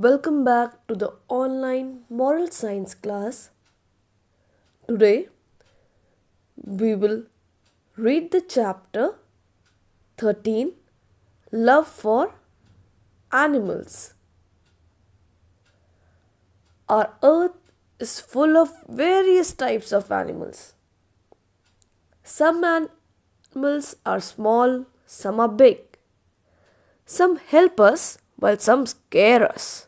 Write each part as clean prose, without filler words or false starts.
Welcome back to the online moral science class. Today we will read the chapter 13, Love for Animals. Our earth is full of various types of animals. Some animals are small, some are big. Some help us while some scare us.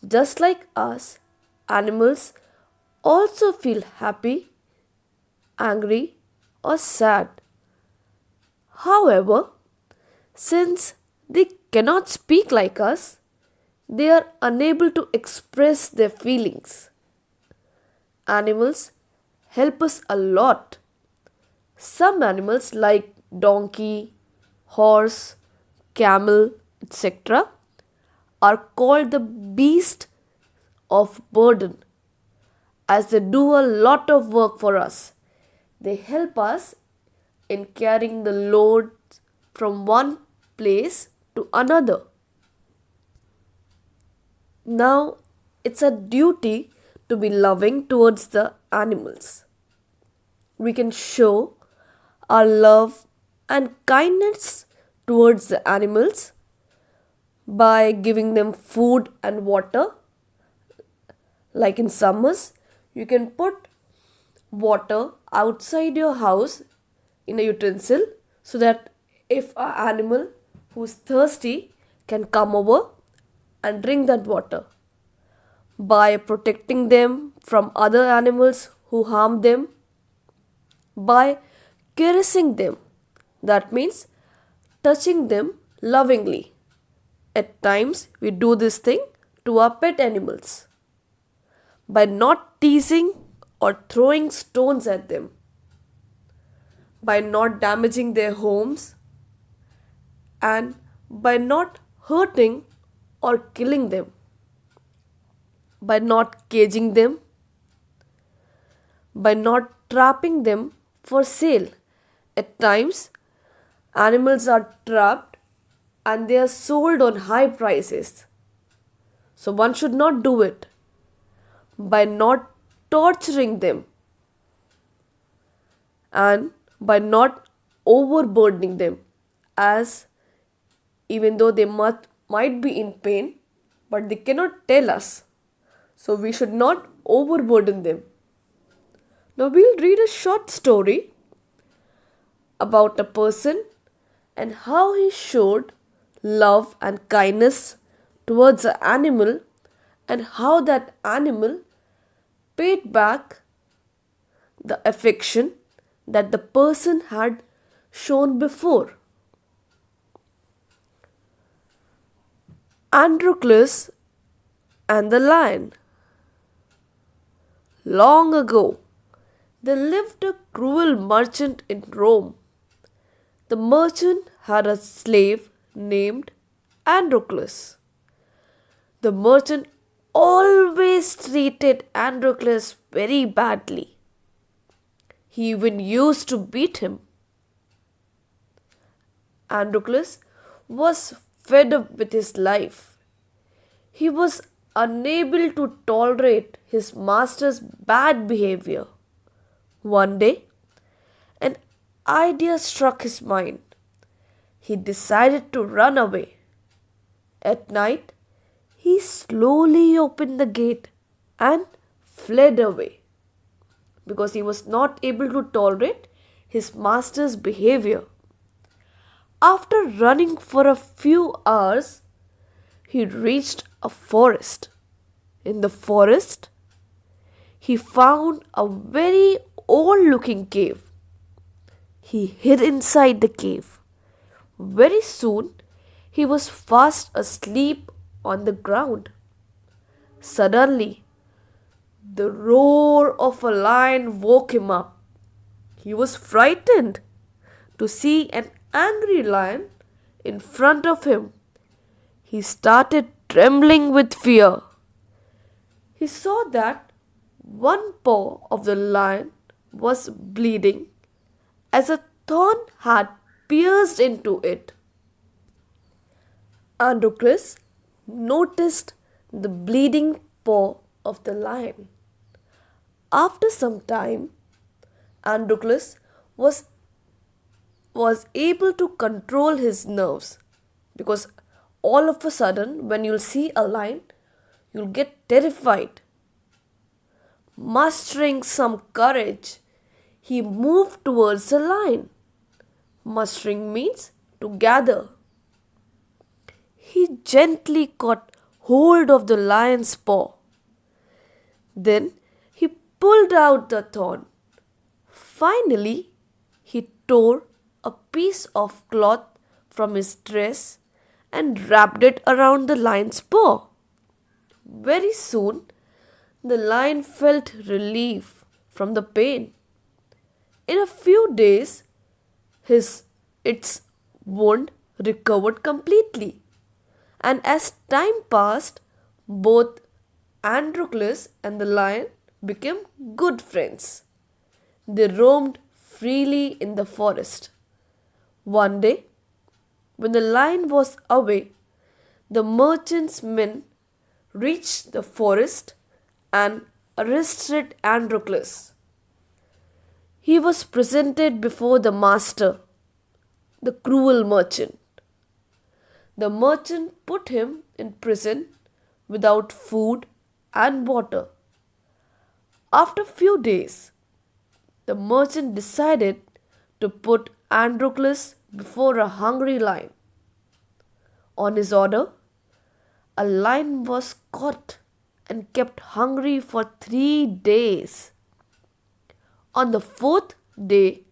Just like us, animals also feel happy, angry, or sad. However, since they cannot speak like us, they are unable to express their feelings. Animals help us a lot. Some animals like donkey, horse, camel, etc. are called the beast of burden as they do a lot of work for us. They help us in carrying the load from one place to another. Now, it's a duty to be loving towards the animals. We can show our love and kindness towards the animals by giving them food and water. Like in summers, you can put water outside your house in a utensil so that if an animal who's thirsty can come over and drink that water. By protecting them from other animals who harm them, by caressing them, that means touching them lovingly. At times, we do this thing to our pet animals by not teasing or throwing stones at them, by not damaging their homes, and by not hurting or killing them, by not caging them, by not trapping them for sale. At times, animals are trapped and they are sold on high prices. So one should not do it. By not torturing them and by not overburdening them, as even though they might be in pain, but they cannot tell us. So we should not overburden them. Now we'll read a short story about a person and how he showed love and kindness towards an animal and how that animal paid back the affection that the person had shown before. Androclus and the lion. Long ago, there lived a cruel merchant in Rome. The merchant had a slave named Androclus. The merchant always treated Androclus very badly. He even used to beat him. Androclus was fed up with his life. He was unable to tolerate his master's bad behavior. One day, an idea struck his mind. He decided to run away. At night, he slowly opened the gate and fled away because he was not able to tolerate his master's behavior. After running for a few hours, he reached a forest. In the forest, he found a very old looking cave. He hid inside the cave. Very soon, he was fast asleep on the ground. Suddenly, the roar of a lion woke him up. He was frightened to see an angry lion in front of him. He started trembling with fear. He saw that one paw of the lion was bleeding as a thorn had pierced into it. Androclus noticed the bleeding paw of the lion. After some time, Androclus was, was able to control his nerves because all of a sudden, when you'll see a lion, you'll get terrified. Mustering some courage, he moved towards the lion. Mustering means to gather. He gently caught hold of the lion's paw. Then he pulled out the thorn. Finally, he tore a piece of cloth from his dress and wrapped it around the lion's paw. Very soon, the lion felt relief from the pain. In a few days, its wound recovered completely. And as time passed, both Androclus and the lion became good friends. They roamed freely in the forest. One day, when the lion was away, the merchant's men reached the forest and arrested Androclus. He was presented before the master, the cruel merchant. The merchant put him in prison without food and water. After few days, the merchant decided to put Androclus before a hungry lion. On his order, a lion was caught and kept hungry for 3 days. On the fourth day,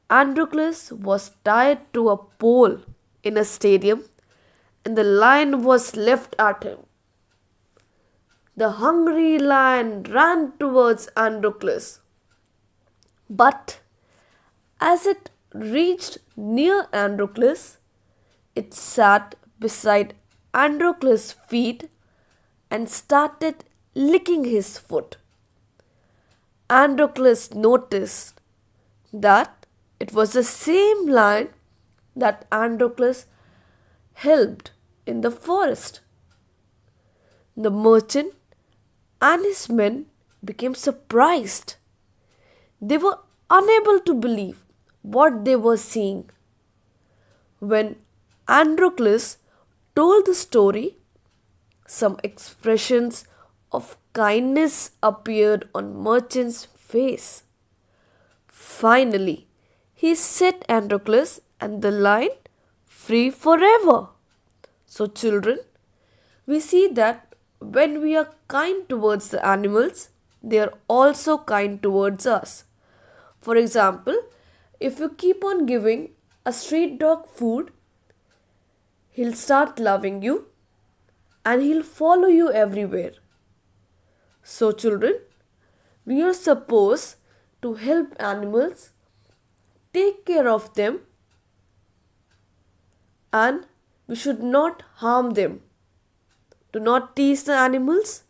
Androclus was tied to a pole in a stadium and the lion was left at him. The hungry lion ran towards Androclus. But as it reached near Androclus, it sat beside Androclus' feet and started licking his foot. Androclus noticed that it was the same lion that Androclus helped in the forest. The merchant and his men became surprised. They were unable to believe what they were seeing. When Androclus told the story, some expressions of kindness appeared on merchant's face. Finally, he set Androclus and the lion free forever. So children, we see that when we are kind towards the animals, they are also kind towards us. For example, if you keep on giving a street dog food, he'll start loving you and he'll follow you everywhere. So children, we are supposed to help animals, take care of them, and we should not harm them. Do not tease the animals,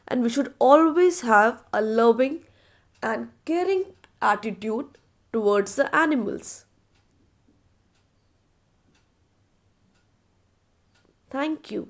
and we should always have a loving and caring attitude towards the animals. Thank you.